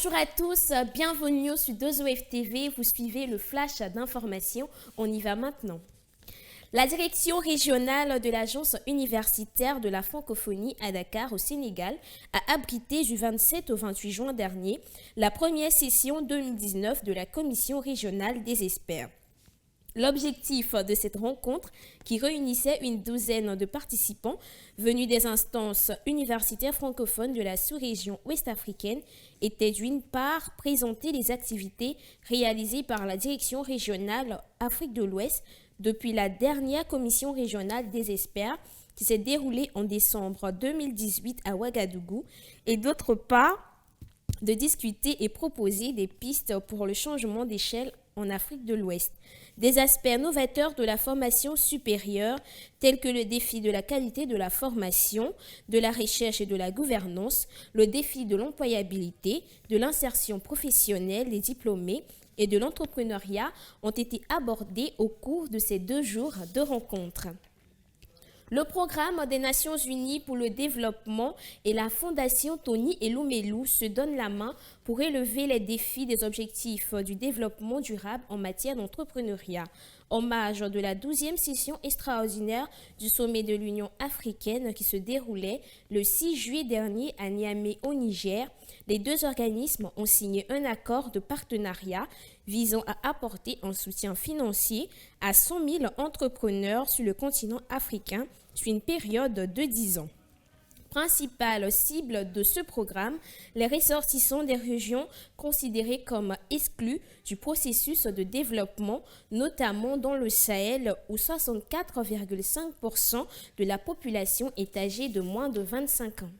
Bonjour à tous, bienvenue sur 2OF TV, vous suivez le flash d'information, on y va maintenant. La direction régionale de l'Agence universitaire de la francophonie à Dakar au Sénégal a abrité du 27 au 28 juin dernier la première session 2019 de la Commission régionale des experts. L'objectif de cette rencontre, qui réunissait une douzaine de participants venus des instances universitaires francophones de la sous-région ouest-africaine, était d'une part présenter les activités réalisées par la Direction régionale Afrique de l'Ouest depuis la dernière commission régionale des experts qui s'est déroulée en décembre 2018 à Ouagadougou, et d'autre part de discuter et proposer des pistes pour le changement d'échelle en Afrique de l'Ouest. Des aspects novateurs de la formation supérieure, tels que le défi de la qualité de la formation, de la recherche et de la gouvernance, le défi de l'employabilité, de l'insertion professionnelle des diplômés et de l'entrepreneuriat ont été abordés au cours de ces 2 jours de rencontres. Le programme des Nations Unies pour le développement et la Fondation Tony Elumelu se donnent la main pour élever les défis des objectifs du développement durable en matière d'entrepreneuriat. Hommage de la 12e session extraordinaire du sommet de l'Union africaine qui se déroulait le 6 juillet dernier à Niamey au Niger, les 2 organismes ont signé un accord de partenariat visant à apporter un soutien financier à 100 000 entrepreneurs sur le continent africain sur une période de 10 ans. Principale cible de ce programme, les ressortissants des régions considérées comme exclues du processus de développement, notamment dans le Sahel où 64,5% de la population est âgée de moins de 25 ans.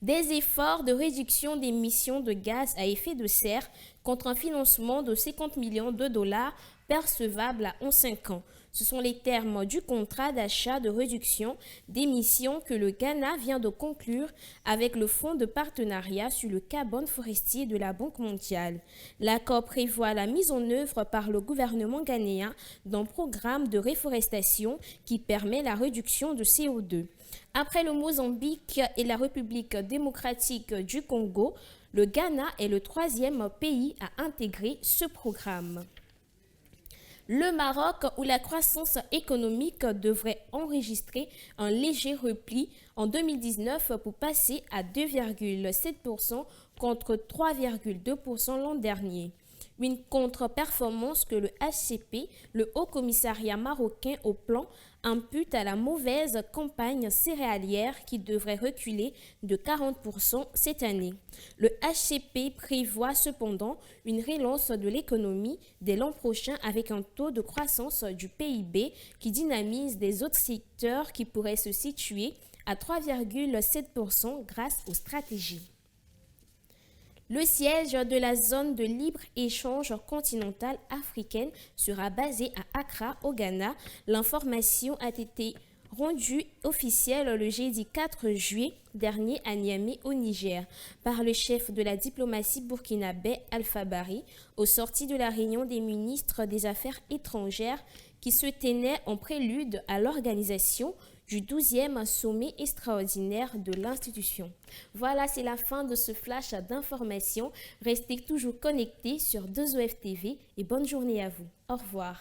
Des efforts de réduction d'émissions de gaz à effet de serre contre un financement de 50 millions de dollars percevable en 5 ans. Ce sont les termes du contrat d'achat de réduction d'émissions que le Ghana vient de conclure avec le Fonds de partenariat sur le carbone forestier de la Banque mondiale. L'accord prévoit la mise en œuvre par le gouvernement ghanéen d'un programme de réforestation qui permet la réduction de CO2. Après le Mozambique et la République démocratique du Congo, le Ghana est le 3e pays à intégrer ce programme. Le Maroc, où la croissance économique devrait enregistrer un léger repli en 2019 pour passer à 2,7% contre 3,2% l'an dernier. Une contre-performance que le HCP, le Haut Commissariat marocain au plan, impute à la mauvaise campagne céréalière qui devrait reculer de 40% cette année. Le HCP prévoit cependant une relance de l'économie dès l'an prochain avec un taux de croissance du PIB qui dynamise des autres secteurs qui pourraient se situer à 3,7% grâce aux stratégies. Le siège de la zone de libre-échange continentale africaine sera basé à Accra, au Ghana. L'information a été rendue officielle le jeudi 4 juillet dernier à Niamey, au Niger, par le chef de la diplomatie burkinabé Alpha Bari, au sorti de la réunion des ministres des Affaires étrangères qui se tenait en prélude à l'organisation du 12e sommet extraordinaire de l'institution. Voilà, c'est la fin de ce flash d'information. Restez toujours connectés sur 2OF TV et bonne journée à vous. Au revoir.